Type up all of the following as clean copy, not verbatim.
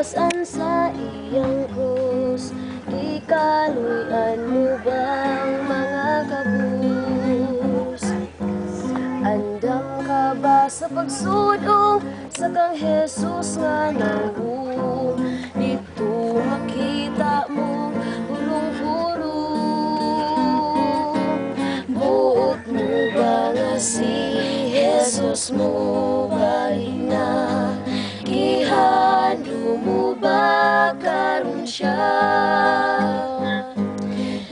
Pasan sa iyang krus, ikaluyan mo bang mga kabus? Andam ka ba sa pagsudong sa kang Jesus nga nawong? Dito makita mo pulong-pulong. Buot mo ba nga si Jesus mo balik na? Gihando mo ba karon siya?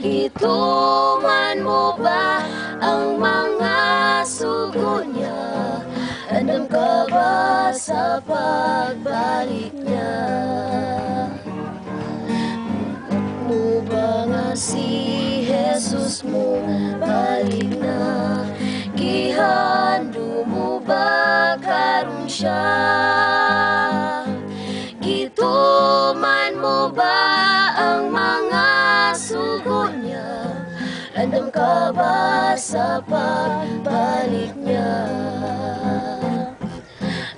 Ituman mo ba ang mga sugo niya? Andam ka ba sa pagbalik niya? Mo ba nga si Jesus mo balik na? Gihando mo ba karon siya? Gituman mo ba ang mga sugo niya? Andam ka ba sa pagbalik niya?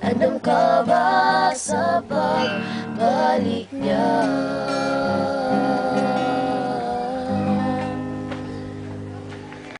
Andam ka ba sa pagbalik niya?